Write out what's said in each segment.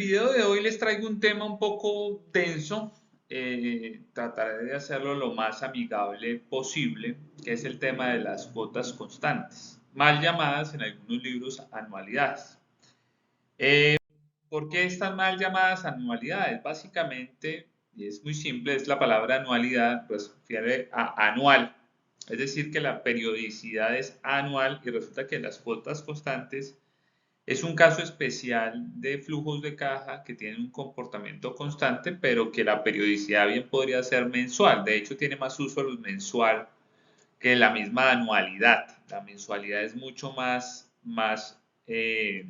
video de hoy les traigo un tema un poco denso. Trataré de hacerlo lo más amigable posible, que es el tema de las cuotas constantes, mal llamadas en algunos libros anualidades. ¿Por qué están mal llamadas anualidades? Básicamente, y es muy simple, es la palabra anualidad, pues refiere a anual. Es decir, que la periodicidad es anual y resulta que las cuotas constantes es un caso especial de flujos de caja que tienen un comportamiento constante, pero que la periodicidad bien podría ser mensual. De hecho, tiene más uso el mensual que la misma anualidad. La mensualidad es mucho más del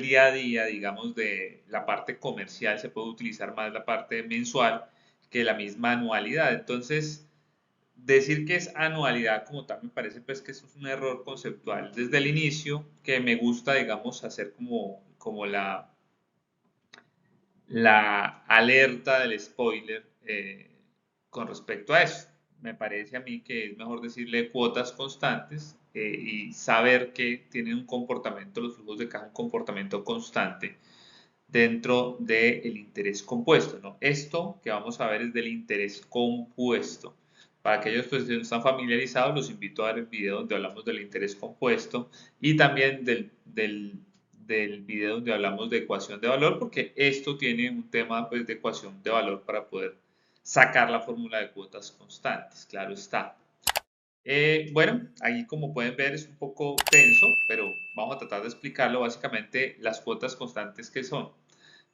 día a día, digamos, de la parte comercial, se puede utilizar más la parte mensual que la misma anualidad. Entonces, decir que es anualidad como tal me parece pues que eso es un error conceptual desde el inicio que me gusta, digamos, hacer como la alerta del spoiler con respecto a eso. Me parece a mí que es mejor decirle cuotas constantes y saber que tienen un comportamiento, los flujos de caja, un comportamiento constante dentro del interés compuesto, ¿no? Esto que vamos a ver es del interés compuesto. Para aquellos pues, que no están familiarizados, los invito a ver el video donde hablamos del interés compuesto y también del video donde hablamos de ecuación de valor, porque esto tiene un tema pues, de ecuación de valor para poder sacar la fórmula de cuotas constantes, claro está. Bueno, ahí como pueden ver es un poco tenso, pero vamos a tratar de explicarlo. Básicamente, las cuotas constantes que son.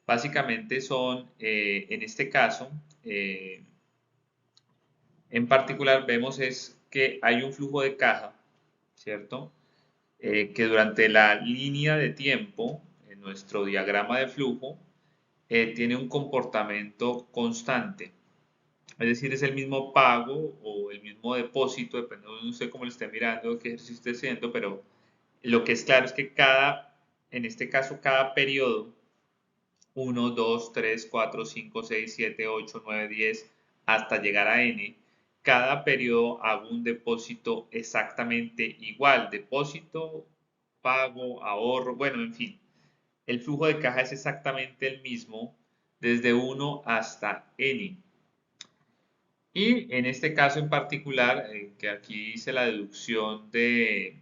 Básicamente son, en este caso, en particular vemos es que hay un flujo de caja, ¿cierto? Que durante la línea de tiempo, en nuestro diagrama de flujo, tiene un comportamiento constante. Es decir, es el mismo pago o el mismo depósito, dependiendo de no sé cómo lo esté mirando, qué ejercicio esté haciendo, pero lo que es claro es que en este caso, cada periodo, 1, 2, 3, 4, 5, 6, 7, 8, 9, 10, hasta llegar a n, cada periodo hago un depósito exactamente igual. Depósito, pago, ahorro, bueno, en fin. El flujo de caja es exactamente el mismo desde 1 hasta n. Y en este caso en particular, que aquí hice la deducción de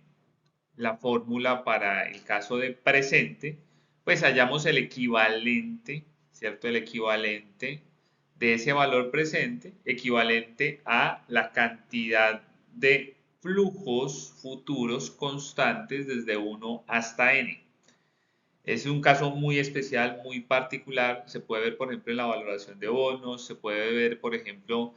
la fórmula para el caso de presente, pues hallamos el equivalente, ¿cierto? El equivalente de ese valor presente, equivalente a la cantidad de flujos futuros constantes desde 1 hasta n. Es un caso muy especial, muy particular. Se puede ver, por ejemplo, en la valoración de bonos, se puede ver, por ejemplo,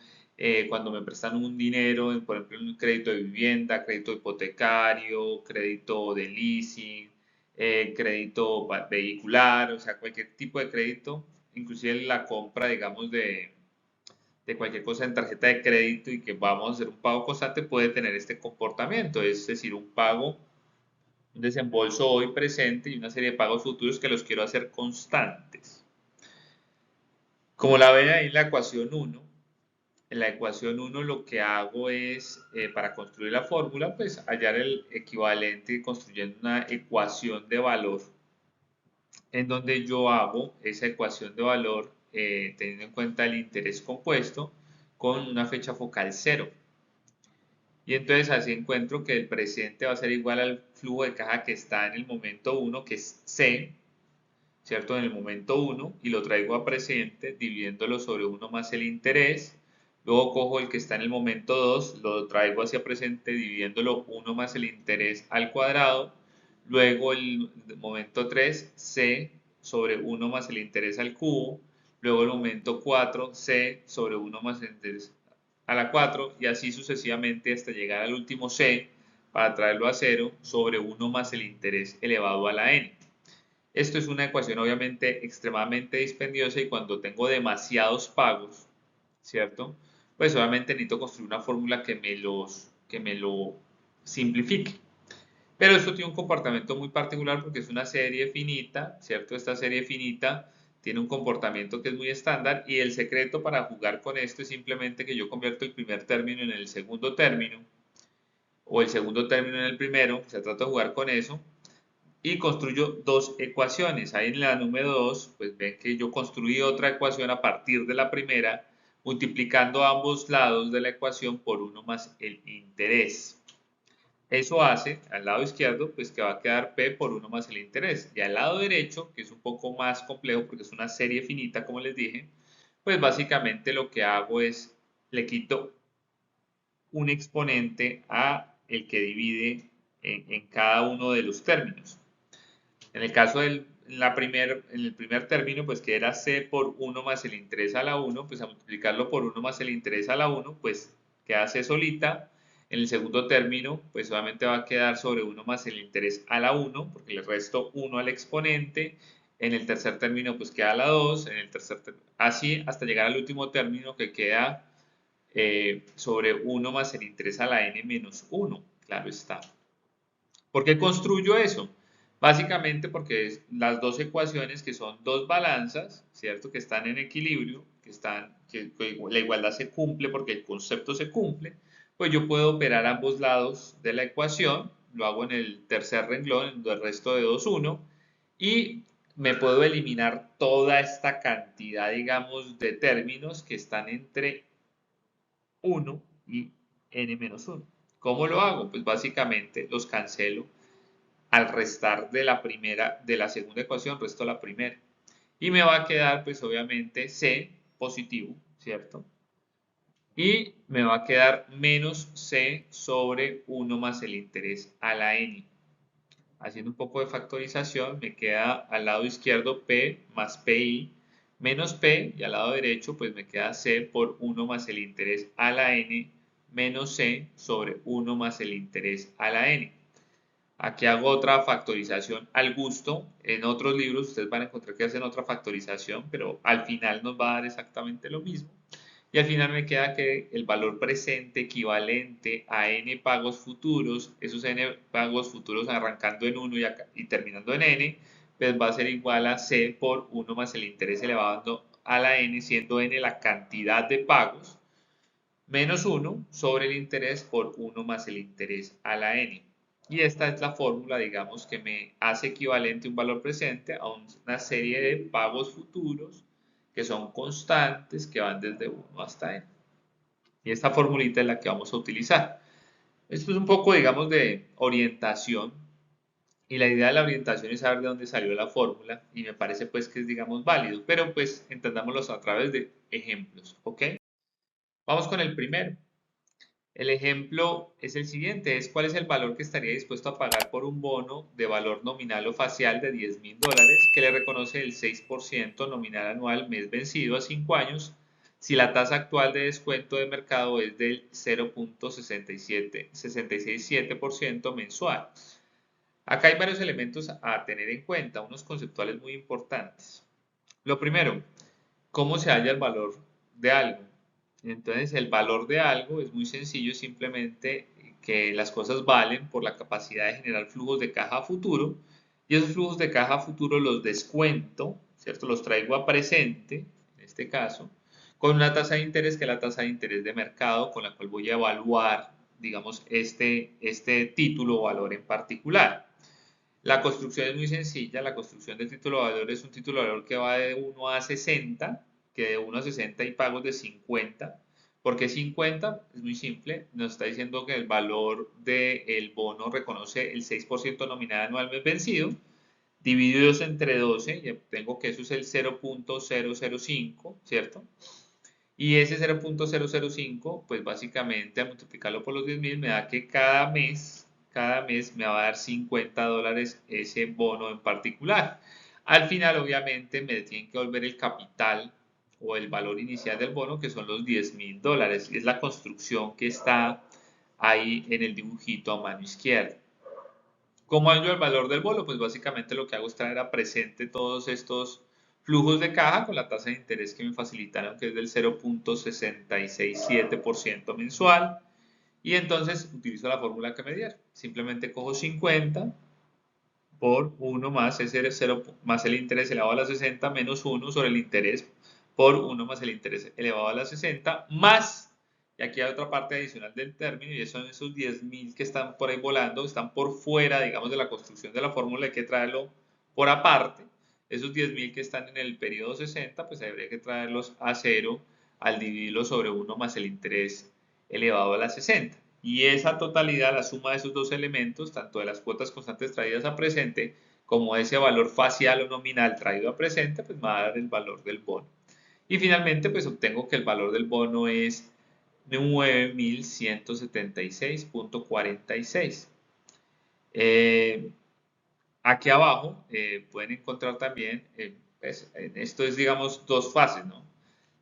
cuando me prestan un dinero, por ejemplo, un crédito de vivienda, crédito hipotecario, crédito de leasing, crédito vehicular, o sea, cualquier tipo de crédito, inclusive la compra, digamos, de cualquier cosa en tarjeta de crédito y que vamos a hacer un pago constante puede tener este comportamiento, es decir, un pago, un desembolso hoy presente y una serie de pagos futuros que los quiero hacer constantes. Como la ven ahí en la ecuación 1, en la ecuación 1 lo que hago es, para construir la fórmula, pues hallar el equivalente construyendo una ecuación de valor en donde yo hago esa ecuación de valor teniendo en cuenta el interés compuesto con una fecha focal 0. Y entonces así encuentro que el presente va a ser igual al flujo de caja que está en el momento 1, que es C, ¿cierto? En el momento 1 y lo traigo a presente dividiéndolo sobre 1 más el interés. Luego cojo el que está en el momento 2, lo traigo hacia presente dividiéndolo 1 más el interés al cuadrado. Luego el momento 3, C sobre 1 más el interés al cubo. Luego el momento 4, C sobre 1 más el interés a la 4 y así sucesivamente hasta llegar al último C para traerlo a 0 sobre 1 más el interés elevado a la n. Esto es una ecuación obviamente extremadamente dispendiosa y cuando tengo demasiados pagos, ¿cierto? Pues obviamente necesito construir una fórmula que me lo simplifique. Pero esto tiene un comportamiento muy particular porque es una serie finita, ¿cierto? Esta serie finita tiene un comportamiento que es muy estándar y el secreto para jugar con esto es simplemente que yo convierto el primer término en el segundo término o el segundo término en el primero, se trata de jugar con eso y construyo dos ecuaciones. Ahí en la número 2, pues ven que yo construí otra ecuación a partir de la primera, multiplicando ambos lados de la ecuación por 1 más el interés. Eso hace al lado izquierdo, pues que va a quedar P por 1 más el interés. Y al lado derecho, que es un poco más complejo porque es una serie finita, como les dije, pues básicamente lo que hago es le quito un exponente a el que divide en cada uno de los términos. En el caso en el primer término, pues que era C por 1 más el interés a la 1, pues a multiplicarlo por 1 más el interés a la 1, pues queda C solita. En el segundo término, pues solamente va a quedar sobre 1 más el interés a la 1, porque le resto 1 al exponente. En el tercer término, pues queda la 2. En el así hasta llegar al último término que queda sobre 1 más el interés a la n menos 1. Claro está. ¿Por qué construyo eso? Básicamente porque las dos ecuaciones que son dos balanzas, ¿cierto? Que están en equilibrio, que la igualdad se cumple porque el concepto se cumple, pues yo puedo operar ambos lados de la ecuación, lo hago en el tercer renglón, en el resto de 2, 1, y me puedo eliminar toda esta cantidad, digamos, de términos que están entre 1 y n menos 1. ¿Cómo lo hago? Pues básicamente los cancelo. Al restar de la segunda ecuación, resto la primera. Y me va a quedar, pues obviamente, C positivo, ¿cierto? Y me va a quedar menos C sobre 1 más el interés a la n. Haciendo un poco de factorización, me queda al lado izquierdo P más PI menos P, y al lado derecho, pues me queda C por 1 más el interés a la n menos C sobre 1 más el interés a la n. Aquí hago otra factorización al gusto. En otros libros ustedes van a encontrar que hacen otra factorización, pero al final nos va a dar exactamente lo mismo. Y al final me queda que el valor presente equivalente a n pagos futuros, esos n pagos futuros arrancando en 1 y terminando en n, pues va a ser igual a c por 1 más el interés elevado a la n, siendo n la cantidad de pagos, menos 1 sobre el interés por 1 más el interés a la n. Y esta es la fórmula, digamos, que me hace equivalente un valor presente a una serie de pagos futuros que son constantes, que van desde 1 hasta n. Y esta formulita es la que vamos a utilizar. Esto es un poco, digamos, de orientación. Y la idea de la orientación es saber de dónde salió la fórmula. Y me parece, pues, que es, digamos, válido. Pero, pues, entendámoslo a través de ejemplos. ¿Ok? Vamos con el primero. El ejemplo es el siguiente, es cuál es el valor que estaría dispuesto a pagar por un bono de valor nominal o facial de $10,000 que le reconoce el 6% nominal anual mes vencido a 5 años si la tasa actual de descuento de mercado es del 0.667% mensual. Acá hay varios elementos a tener en cuenta, unos conceptuales muy importantes. Lo primero, ¿cómo se halla el valor de algo? Entonces, el valor de algo es muy sencillo, simplemente que las cosas valen por la capacidad de generar flujos de caja a futuro, y esos flujos de caja a futuro los descuento, ¿cierto? Los traigo a presente, en este caso, con una tasa de interés que es la tasa de interés de mercado con la cual voy a evaluar, digamos, este título o valor en particular. La construcción es muy sencilla, la construcción del título de valor es un título de valor que va de 1 a 60, que de 1 a 60 hay pagos de 50. ¿Por qué 50? Es muy simple, nos está diciendo que el valor del bono reconoce el 6% nominal anual mes vencido, divididos entre 12, y tengo que eso es el 0.005, ¿cierto? Y ese 0.005, pues básicamente al multiplicarlo por los 10,000 me da que cada mes me va a dar $50 ese bono en particular. Al final, obviamente, me tienen que volver el capital o el valor inicial del bono, que son los $10,000. Y es la construcción que está ahí en el dibujito a mano izquierda. ¿Cómo hallo el valor del bono? Pues básicamente lo que hago es traer a presente todos estos flujos de caja con la tasa de interés que me facilitaron, que es del 0.667% mensual. Y entonces utilizo la fórmula que me dieron. Simplemente cojo 50 por 1 más ese 0 más el interés elevado a la 60 menos 1 sobre el interés por 1 más el interés elevado a la 60 más Y aquí hay otra parte adicional del término y son esos 10.000 que están por ahí volando, están por fuera, digamos, de la construcción de la fórmula, hay que traerlo por aparte. Esos 10.000 que están en el periodo 60, pues habría que traerlos a cero al dividirlo sobre 1 más el interés elevado a la 60. Y esa totalidad, la suma de esos dos elementos, tanto de las cuotas constantes traídas a presente como ese valor facial o nominal traído a presente, pues me va a dar el valor del bono. Y finalmente, pues obtengo que el valor del bono es 9.176.46. Eh, Aquí abajo pueden encontrar también, pues, esto es, digamos, dos fases, ¿no?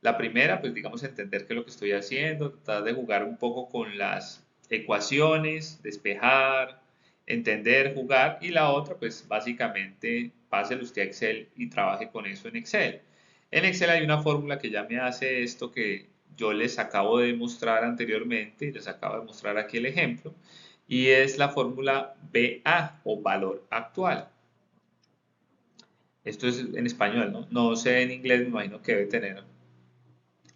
La primera, pues, digamos, entender qué es lo que estoy haciendo, tratar de jugar un poco con las ecuaciones, despejar, entender, jugar. Y la otra, pues, básicamente, páselo usted a Excel y trabaje con eso en Excel. En Excel hay una fórmula que ya me hace esto que yo les acabo de mostrar anteriormente y les acabo de mostrar aquí el ejemplo y es la fórmula BA o valor actual. Esto es en español, ¿no? No sé en inglés, me imagino que debe tener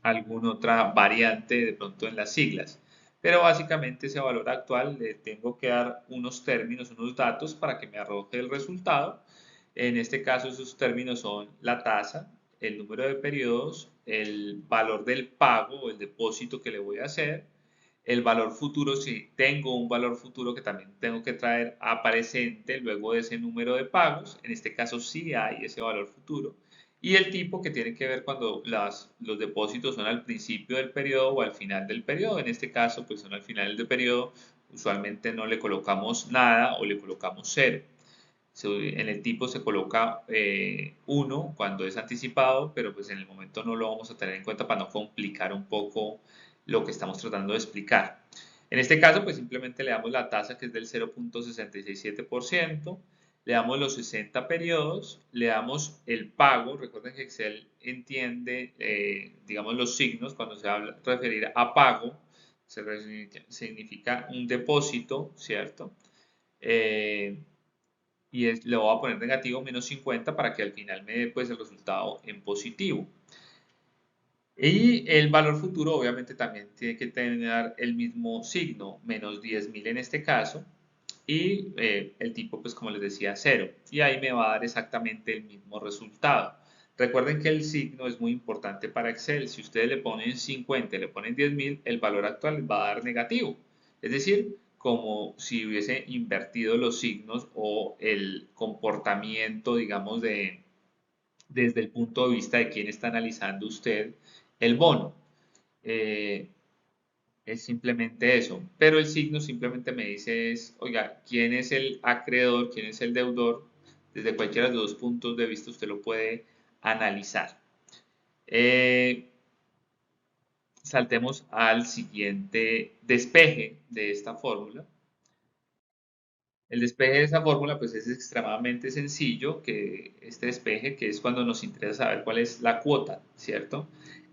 alguna otra variante de pronto en las siglas. Pero básicamente ese valor actual le tengo que dar unos términos, unos datos para que me arroje el resultado. En este caso esos términos son la tasa, el número de periodos, el valor del pago o el depósito que le voy a hacer, el valor futuro, si tengo un valor futuro que también tengo que traer a presente luego de ese número de pagos, en este caso sí hay ese valor futuro, y el tipo que tiene que ver cuando los depósitos son al principio del periodo o al final del periodo, en este caso pues son al final del periodo, usualmente no le colocamos nada o le colocamos cero. En el tipo se coloca 1 cuando es anticipado, pero pues en el momento no lo vamos a tener en cuenta para no complicar un poco lo que estamos tratando de explicar. En este caso, pues simplemente le damos la tasa que es del 0.667%, le damos los 60 periodos, le damos el pago. Recuerden que Excel entiende, digamos, los signos cuando se habla referir a pago, significa un depósito, ¿cierto? Eh, le voy a poner negativo menos 50 para que al final me dé pues el resultado en positivo. Y el valor futuro obviamente también tiene que tener el mismo signo, menos 10.000 en este caso, y el tipo pues como les decía cero, y ahí me va a dar exactamente el mismo resultado. Recuerden que el signo es muy importante para Excel. Si ustedes le ponen 50 y le ponen 10.000, el valor actual va a dar negativo. Es decir, como si hubiese invertido los signos o el comportamiento, digamos, desde el punto de vista de quién está analizando usted el bono. Eh, es simplemente eso. Pero el signo simplemente me dice es, oiga, quién es el acreedor, quién es el deudor. Desde cualquiera de los dos puntos de vista usted lo puede analizar. Eh, Saltemos al siguiente despeje de esta fórmula. El despeje de esa fórmula pues es extremadamente sencillo, que este despeje que es cuando nos interesa saber cuál es la cuota, ¿cierto?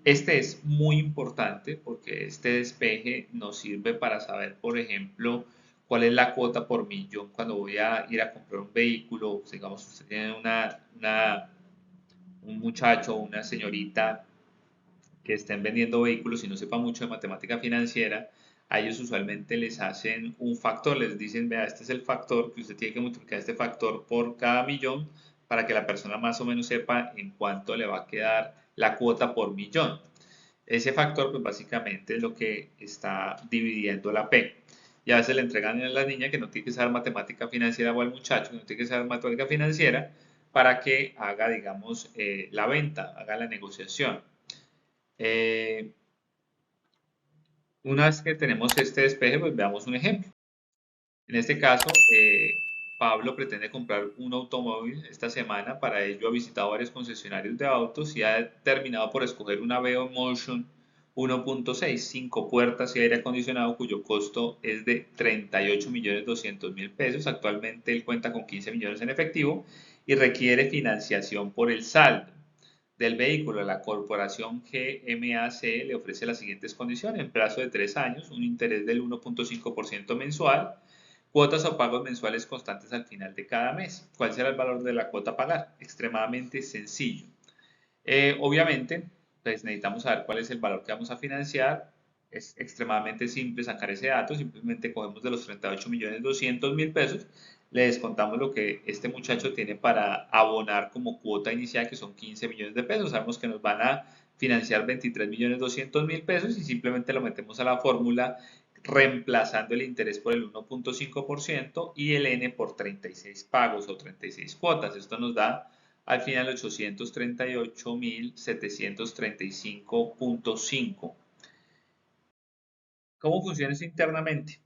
Este es muy importante porque este despeje nos sirve para saber, por ejemplo, cuál es la cuota por millón cuando voy a ir a comprar un vehículo. Digamos, usted tiene un muchacho o una señorita que estén vendiendo vehículos y no sepa mucho de matemática financiera, a ellos usualmente les hacen un factor, les dicen, vea, este es el factor, que usted tiene que multiplicar este factor por cada millón para que la persona más o menos sepa en cuánto le va a quedar la cuota por millón. Ese factor, pues básicamente es lo que está dividiendo la P. Y a veces le entregan a la niña que no tiene que saber matemática financiera o al muchacho que no tiene que saber matemática financiera para que haga, digamos, la venta, haga la negociación. Eh, una vez que tenemos este despeje, pues veamos un ejemplo. En este caso, Pablo pretende comprar un automóvil esta semana. Para ello ha visitado varios concesionarios de autos y ha terminado por escoger una Veo Motion 1.6, 5 puertas y aire acondicionado, cuyo costo es de 38.200.000 pesos. Actualmente él cuenta con 15 millones en efectivo y requiere financiación por el saldo del vehículo. La corporación GMAC le ofrece las siguientes condiciones: en plazo de 3 años, un interés del 1.5% mensual, cuotas o pagos mensuales constantes al final de cada mes. ¿Cuál será el valor de la cuota a pagar? Extremadamente sencillo. Obviamente, pues necesitamos saber cuál es el valor que vamos a financiar. Es extremadamente simple sacar ese dato, simplemente cogemos de los 38.200.000 pesos, le descontamos lo que este muchacho tiene para abonar como cuota inicial, que son 15 millones de pesos. Sabemos que nos van a financiar 23.200.000 pesos y simplemente lo metemos a la fórmula reemplazando el interés por el 1.5% y el N por 36 pagos o 36 cuotas. Esto nos da al final 838.735.5. ¿Cómo funciona eso internamente?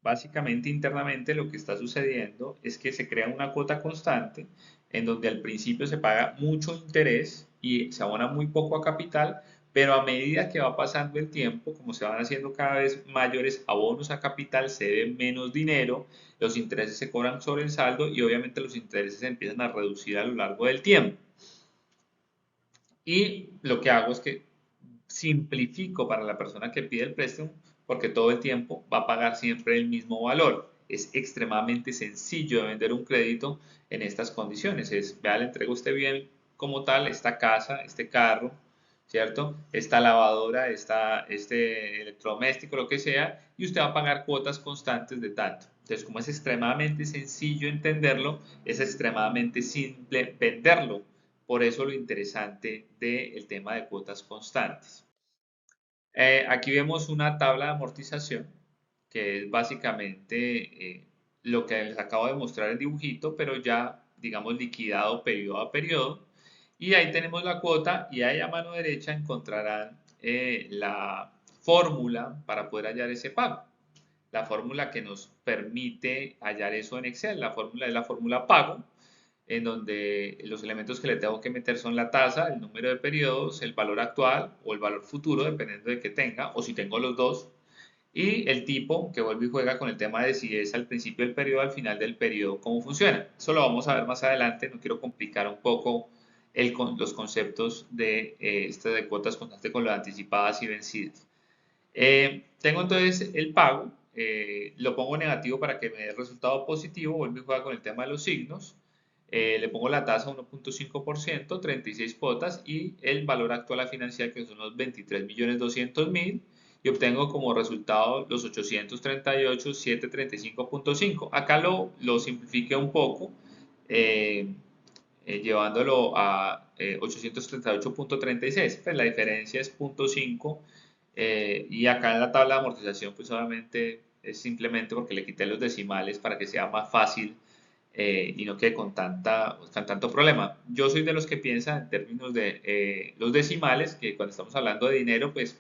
Básicamente, internamente lo que está sucediendo es que se crea una cuota constante en donde al principio se paga mucho interés y se abona muy poco a capital, pero a medida que va pasando el tiempo, como se van haciendo cada vez mayores abonos a capital, se debe menos dinero, los intereses se cobran sobre el saldo y obviamente los intereses se empiezan a reducir a lo largo del tiempo. Y lo que hago es que simplifico para la persona que pide el préstamo porque todo el tiempo va a pagar siempre el mismo valor. Es extremadamente sencillo de vender un crédito en estas condiciones. Es, vea, le entrego a usted bien como tal esta casa, este carro, ¿cierto? Esta lavadora, este electrodoméstico, lo que sea, y usted va a pagar cuotas constantes de tanto. Entonces, como es extremadamente sencillo entenderlo, es extremadamente simple venderlo. Por eso lo interesante del tema de cuotas constantes. Aquí vemos una tabla de amortización, que es básicamente lo que les acabo de mostrar el dibujito, pero ya, digamos, liquidado periodo a periodo. Y ahí tenemos la cuota y ahí a mano derecha encontrarán la fórmula para poder hallar ese pago. La fórmula que nos permite hallar eso en Excel. La fórmula es la fórmula pago, en donde los elementos que le tengo que meter son la tasa, el número de periodos, el valor actual o el valor futuro, dependiendo de que tenga, o si tengo los dos, y el tipo, que vuelve y juega con el tema de si es al principio del periodo, al final del periodo, cómo funciona. Eso lo vamos a ver más adelante, no quiero complicar un poco los conceptos de este de cuotas constantes con las anticipadas y vencidas. Tengo entonces el pago, lo pongo negativo para que me dé el resultado positivo, vuelvo y juega con el tema de los signos, le pongo la tasa 1.5%, 36 cuotas y el valor actual a financiar que son los 23.200.000 y obtengo como resultado los 838.735.5. Acá lo simplifiqué un poco, eh, llevándolo a 838.36, pues la diferencia es 0.5 y acá en la tabla de amortización pues obviamente es simplemente porque le quité los decimales para que sea más fácil y no quede con tanto problema. Yo soy de los que piensan en términos de los decimales, que cuando estamos hablando de dinero pues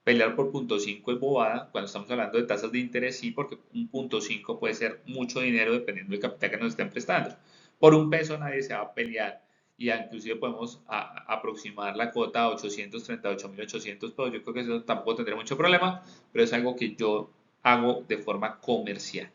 pelear por 0.5 es bobada, cuando estamos hablando de tasas de interés sí, porque un 0.5 puede ser mucho dinero dependiendo del capital que nos estén prestando. Por un peso nadie se va a pelear y inclusive podemos aproximar la cuota a 838.800 pesos. Yo creo que eso tampoco tendría mucho problema, pero es algo que yo hago de forma comercial.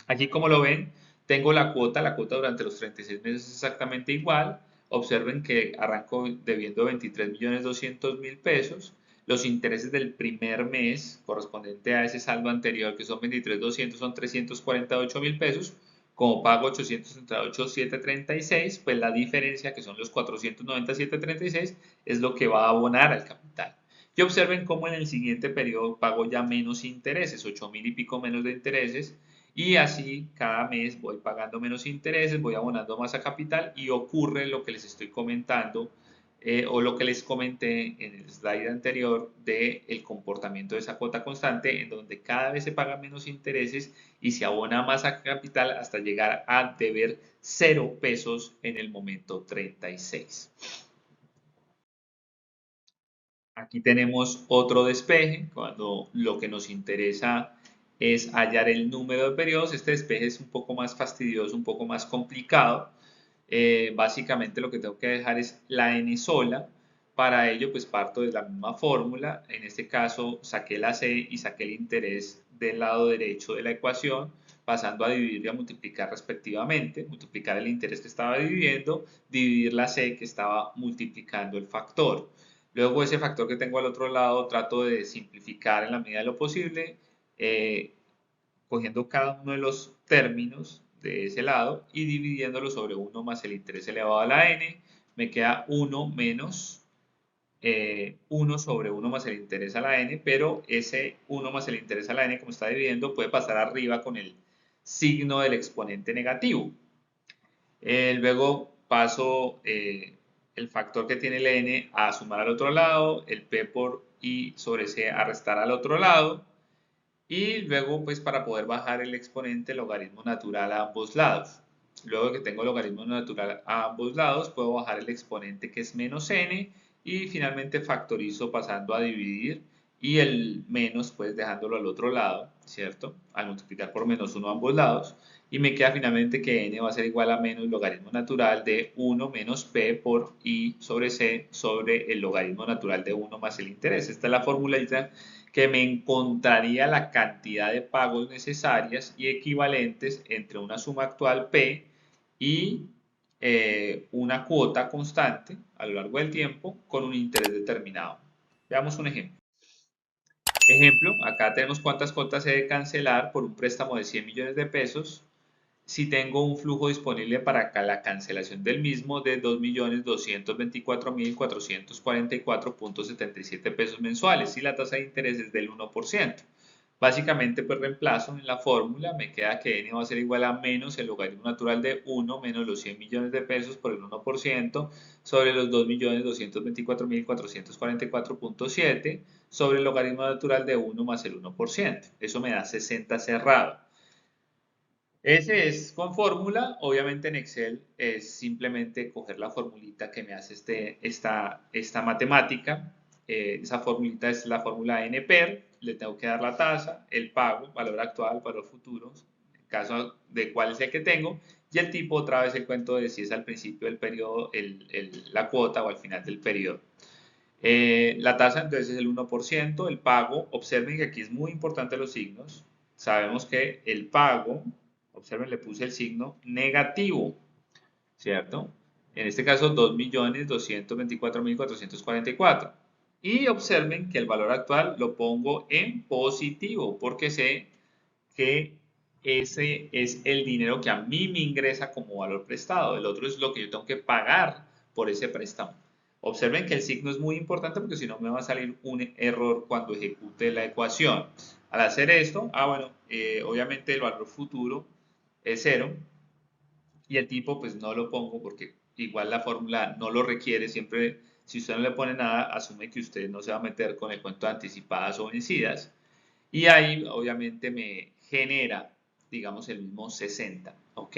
Aquí como lo ven, tengo la cuota durante los 36 meses es exactamente igual. Observen que arranco debiendo 23.200.000 pesos. Los intereses del primer mes correspondiente a ese saldo anterior, que son 23.200, son 348.000 pesos. Como pago 838.736, pues la diferencia, que son los 497.36, es lo que va a abonar al capital. Y observen cómo en el siguiente periodo pago ya menos intereses, 8.000 y pico menos de intereses, y así cada mes voy pagando menos intereses, voy abonando más a capital y ocurre lo que les estoy comentando o lo que les comenté en el slide anterior del comportamiento de esa cuota constante en donde cada vez se pagan menos intereses y se abona más a capital hasta llegar a deber 0 pesos en el momento 36. Aquí tenemos otro despeje, cuando lo que nos interesa es hallar el número de periodos. Este despeje es un poco más fastidioso, un poco más complicado. Básicamente lo que tengo que dejar es la n sola. Para ello, pues parto de la misma fórmula. En este caso, saqué la c y saqué el interés del lado derecho de la ecuación, pasando a dividir y a multiplicar respectivamente. Multiplicar el interés que estaba dividiendo, dividir la c que estaba multiplicando el factor. Luego ese factor que tengo al otro lado trato de simplificar en la medida de lo posible, eh, cogiendo cada uno de los términos de ese lado y dividiéndolo sobre 1 más el interés elevado a la n, me queda 1 menos 1 sobre 1 más el interés a la n, pero ese 1 más el interés a la n, como está dividiendo, puede pasar arriba con el signo del exponente negativo. Luego paso el factor que tiene el n a sumar al otro lado, el p por i sobre c a restar al otro lado, y luego pues para poder bajar el exponente logaritmo natural a ambos lados. Luego que tengo logaritmo natural a ambos lados, puedo bajar el exponente que es menos n y finalmente factorizo pasando a dividir y el menos pues dejándolo al otro lado, ¿cierto? Al multiplicar por menos 1 a ambos lados y me queda finalmente que n va a ser igual a menos logaritmo natural de 1 menos p por i sobre c sobre el logaritmo natural de 1 más el interés. Esta es la formulita que me encontraría la cantidad de pagos necesarias y equivalentes entre una suma actual P y una cuota constante a lo largo del tiempo con un interés determinado. Veamos un ejemplo. Ejemplo, acá tenemos cuántas cuotas he de cancelar por un préstamo de 100 millones de pesos si tengo un flujo disponible para la cancelación del mismo de 2.224.444.77 pesos mensuales y la tasa de interés es del 1%. Básicamente, pues reemplazo en la fórmula, me queda que n va a ser igual a menos el logaritmo natural de 1 menos los 100 millones de pesos por el 1% sobre los 2.224.444.7 sobre el logaritmo natural de 1 más el 1%. Eso me da 60 cerrado. Ese es con fórmula, obviamente en Excel es simplemente coger la formulita que me hace esta matemática. Esa formulita es la fórmula NPER, le tengo que dar la tasa, el pago, valor actual, valor futuro, en caso de cuál es el que tengo, y el tipo otra vez el cuento de si es al principio del periodo la cuota o al final del periodo. La tasa entonces es el 1%, el pago, observen que aquí es muy importante los signos, sabemos que el pago, observen, le puse el signo negativo, ¿cierto? En este caso, 2.224.444. Y observen que el valor actual lo pongo en positivo, porque sé que ese es el dinero que a mí me ingresa como valor prestado. El otro es lo que yo tengo que pagar por ese préstamo. Observen que el signo es muy importante porque si no me va a salir un error cuando ejecute la ecuación. Al hacer esto, obviamente el valor futuro es 0 y el tipo pues no lo pongo porque igual la fórmula no lo requiere. Siempre, si usted no le pone nada, asume que usted no se va a meter con el cuento de anticipadas o vencidas. Y ahí obviamente me genera, digamos, el mismo 60, ¿ok?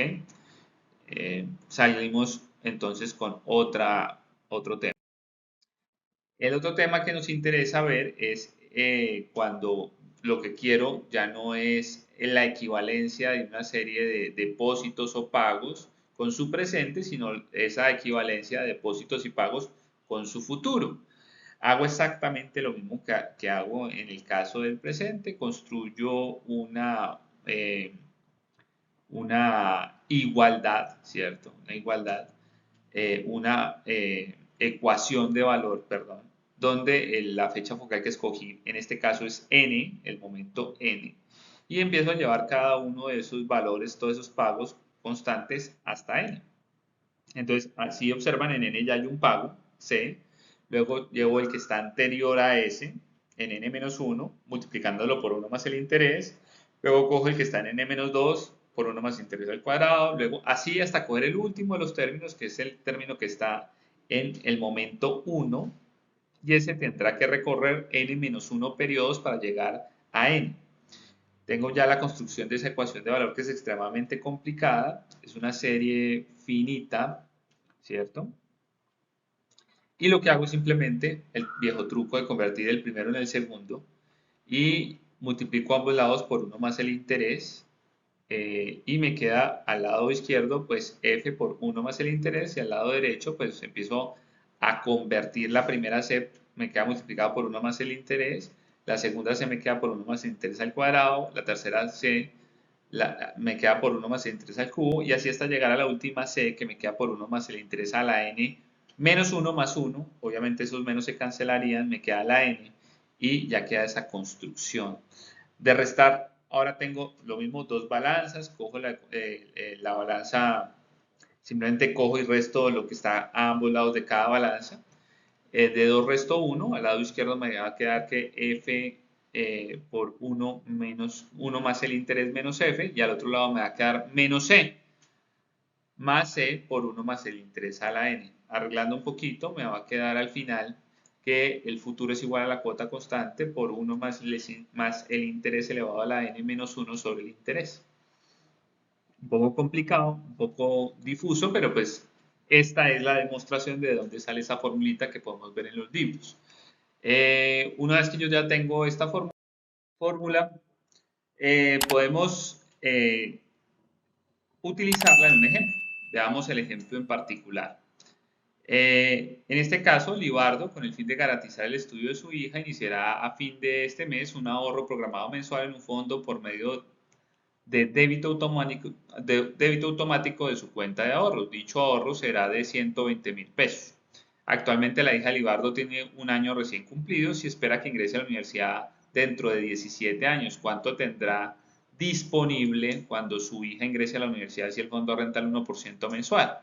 Salimos entonces con otro tema. El otro tema que nos interesa ver es cuando lo que quiero ya no es la equivalencia de una serie de depósitos o pagos con su presente, sino esa equivalencia de depósitos y pagos con su futuro. Hago exactamente lo mismo que hago en el caso del presente, construyo una igualdad, ¿cierto? Una ecuación de valor, perdón, donde la fecha focal que escogí en este caso es n, el momento n, y empiezo a llevar cada uno de esos valores, todos esos pagos constantes hasta n. Entonces, así observan, en n ya hay un pago, c, luego llevo el que está anterior a ese, en n-1, multiplicándolo por 1 más el interés, luego cojo el que está en n-2 por 1 más interés al cuadrado, luego así hasta coger el último de los términos, que es el término que está en el momento 1, y ese tendrá que recorrer n-1 periodos para llegar a n. Tengo ya la construcción de esa ecuación de valor que es extremadamente complicada, es una serie finita, ¿cierto? Y lo que hago es simplemente el viejo truco de convertir el primero en el segundo y multiplico ambos lados por 1 más el interés y me queda al lado izquierdo pues f por 1 más el interés y al lado derecho pues empiezo a convertir la primera c, me queda multiplicada por 1 más el interés, la segunda c me queda por 1 más el interés al cuadrado, la tercera c me queda por 1 más el interés al cubo y así hasta llegar a la última c que me queda por 1 más el interés a la n menos 1 más 1, obviamente esos menos se cancelarían, me queda la n y ya queda esa construcción. De restar, ahora tengo lo mismo, dos balanzas, cojo la balanza, simplemente cojo y resto lo que está a ambos lados de cada balanza. de 2 resto 1, al lado izquierdo me va a quedar que f por 1 menos 1 más el interés menos f, y al otro lado me va a quedar menos c más c por 1 más el interés a la n. Arreglando un poquito, me va a quedar al final que el futuro es igual a la cuota constante por 1 más el interés elevado a la n menos 1 sobre el interés. Un poco complicado, un poco difuso, pero pues esta es la demostración de dónde sale esa formulita que podemos ver en los libros. Una vez que yo ya tengo esta fórmula, podemos utilizarla en un ejemplo. Veamos el ejemplo en particular. En este caso, Libardo, con el fin de garantizar el estudio de su hija, iniciará a fin de este mes un ahorro programado mensual en un fondo por medio de débito automático de su cuenta de ahorros. Dicho ahorro será de 120.000 pesos. Actualmente la hija de Libardo tiene un año recién cumplido y espera que ingrese a la universidad dentro de 17 años. ¿Cuánto tendrá disponible cuando su hija ingrese a la universidad si el fondo renta el 1% mensual?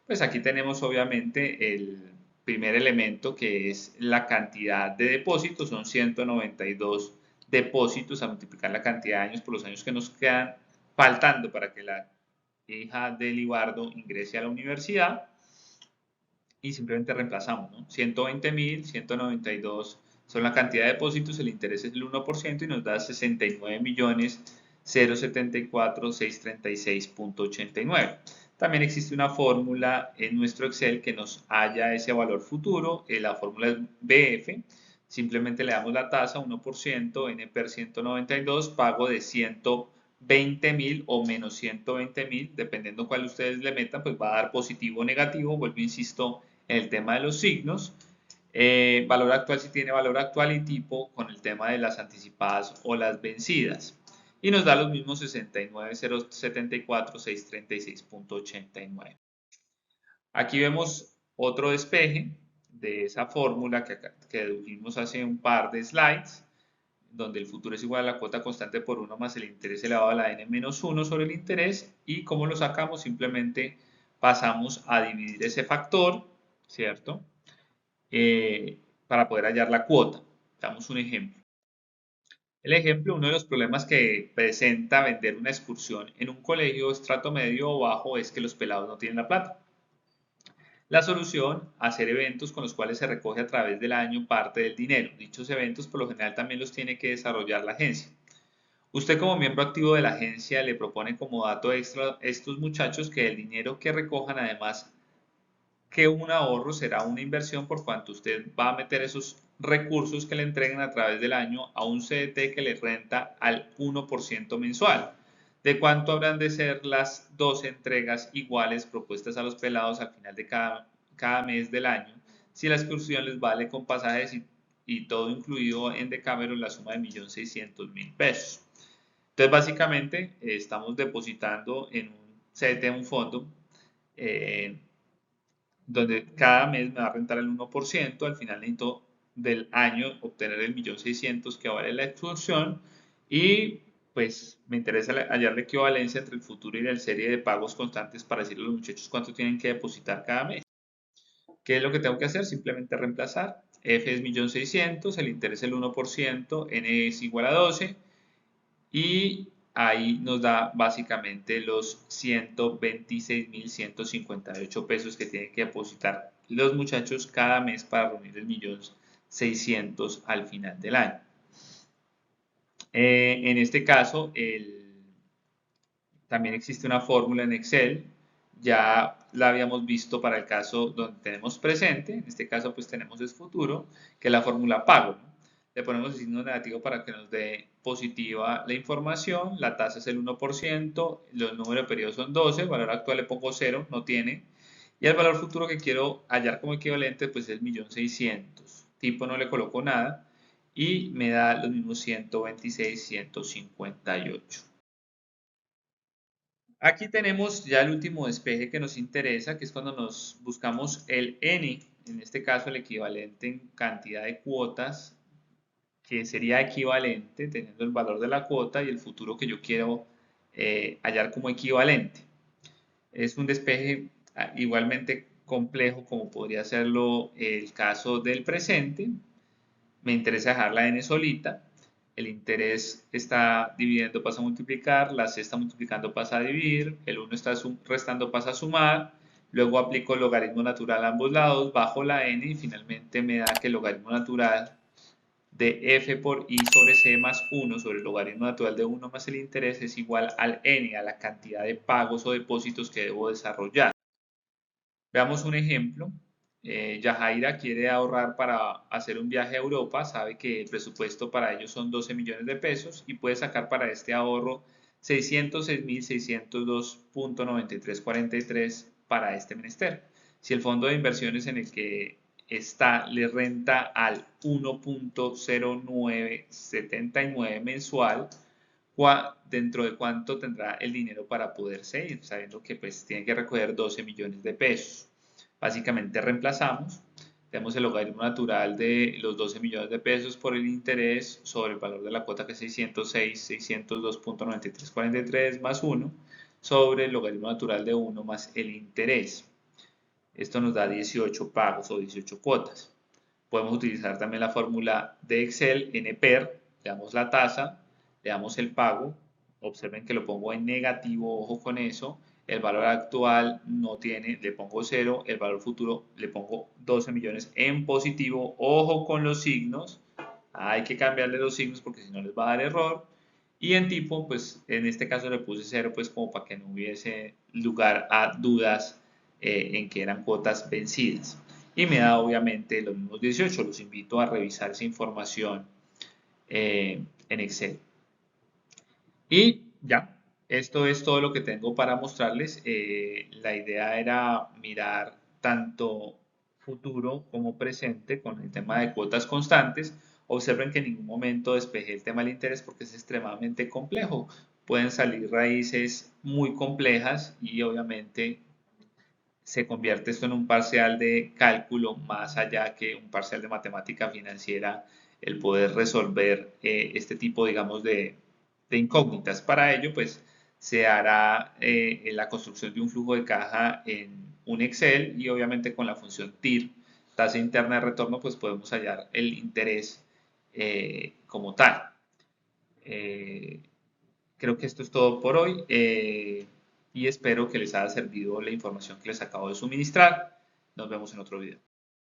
Pues aquí tenemos obviamente el primer elemento, que es la cantidad de depósitos, son 192 depósitos, a multiplicar la cantidad de años por los años que nos quedan faltando para que la hija de Libardo ingrese a la universidad, y simplemente reemplazamos, ¿no? 120.000, 192 son la cantidad de depósitos, el interés es el 1% y nos da 69.074.636.89. También existe una fórmula en nuestro Excel que nos halla ese valor futuro. La fórmula es BF. Simplemente le damos la tasa 1%, N per 192, pago de 120.000 o menos 120.000, dependiendo cuál ustedes le metan, pues va a dar positivo o negativo. Vuelvo, insisto, en el tema de los signos. Valor actual si tiene valor actual y tipo con el tema de las anticipadas o las vencidas. Y nos da los mismos 69.074.636.89. Aquí vemos otro despeje de esa fórmula que dedujimos hace un par de slides, donde el futuro es igual a la cuota constante por 1 más el interés elevado a la n menos 1 sobre el interés. ¿Y cómo lo sacamos? Simplemente pasamos a dividir ese factor, ¿cierto? Para poder hallar la cuota. Damos un ejemplo. El ejemplo, uno de los problemas que presenta vender una excursión en un colegio estrato medio o bajo es que los pelados no tienen la plata. La solución, hacer eventos con los cuales se recoge a través del año parte del dinero. Dichos eventos por lo general también los tiene que desarrollar la agencia. Usted como miembro activo de la agencia le propone como dato extra a estos muchachos que el dinero que recojan, además que un ahorro, será una inversión por cuanto usted va a meter esos recursos que le entreguen a través del año a un CDT que le renta al 1% mensual. ¿De cuánto habrán de ser las dos entregas iguales propuestas a los pelados al final de cada mes del año, si la excursión les vale con pasajes y todo incluido en Decameron la suma de 1.600.000 pesos? Entonces, básicamente, estamos depositando en un CDT, un fondo, donde cada mes me va a rentar el 1%, al final necesito del año obtener el 1.600.000 que vale la excursión, y pues me interesa hallar la equivalencia entre el futuro y la serie de pagos constantes para decirle a los muchachos cuánto tienen que depositar cada mes. ¿Qué es lo que tengo que hacer? Simplemente reemplazar. F es 1.600.000, el interés es el 1%, N es igual a 12, y ahí nos da básicamente los 126.158 pesos que tienen que depositar los muchachos cada mes para reunir el 1.600.000 al final del año. En este caso, también existe una fórmula en Excel. Ya la habíamos visto para el caso donde tenemos presente. En este caso, pues tenemos es futuro, que es la fórmula pago, ¿no? Le ponemos el signo negativo para que nos dé positiva la información. La tasa es el 1%, los números de periodo son 12, el valor actual le pongo 0, no tiene. Y el valor futuro que quiero hallar como equivalente, pues es 1.600.000. Tipo no le coloco nada y me da los mismos 126.158. Aquí tenemos ya el último despeje que nos interesa, que es cuando nos buscamos el N, en este caso el equivalente en cantidad de cuotas, que sería equivalente teniendo el valor de la cuota y el futuro que yo quiero hallar como equivalente. Es un despeje igualmente complejo como podría serlo el caso del presente, me interesa dejar la n solita, el interés está dividiendo pasa a multiplicar, la c está multiplicando pasa a dividir, el 1 está restando pasa a sumar, luego aplico el logaritmo natural a ambos lados, bajo la n y finalmente me da que el logaritmo natural de f por i sobre c más 1 sobre el logaritmo natural de 1 más el interés es igual al n, a la cantidad de pagos o depósitos que debo desarrollar. Veamos un ejemplo. Yajaira quiere ahorrar para hacer un viaje a Europa, sabe que el presupuesto para ello son 12 millones de pesos y puede sacar para este ahorro 606.602.9343 para este menester. Si el fondo de inversiones en el que está le renta al 1.0979 mensual, dentro de cuánto tendrá el dinero para poderse ir, sabiendo que pues tiene que recoger 12 millones de pesos. Básicamente reemplazamos, tenemos el logaritmo natural de los 12 millones de pesos por el interés sobre el valor de la cuota que es 606.602.9343 más 1 sobre el logaritmo natural de 1 más el interés. Esto nos da 18 pagos o 18 cuotas. Podemos utilizar también la fórmula de Excel, NPER, le damos la tasa, le damos el pago, observen que lo pongo en negativo, ojo con eso, el valor actual no tiene, le pongo 0, el valor futuro le pongo 12 millones en positivo, ojo con los signos, hay que cambiarle los signos porque si no les va a dar error, y en tipo, pues en este caso le puse 0, pues como para que no hubiese lugar a dudas en que eran cuotas vencidas. Y me da obviamente los mismos 18, los invito a revisar esa información en Excel. Y ya, esto es todo lo que tengo para mostrarles. La idea era mirar tanto futuro como presente con el tema de cuotas constantes. Observen que en ningún momento despejé el tema del interés porque es extremadamente complejo. Pueden salir raíces muy complejas y obviamente se convierte esto en un parcial de cálculo más allá que un parcial de matemática financiera, el poder resolver este tipo, digamos, de incógnitas. Para ello, pues, se hará la construcción de un flujo de caja en un Excel y obviamente con la función TIR, tasa interna de retorno, pues podemos hallar el interés como tal. Creo que esto es todo por hoy y espero que les haya servido la información que les acabo de suministrar. Nos vemos en otro video.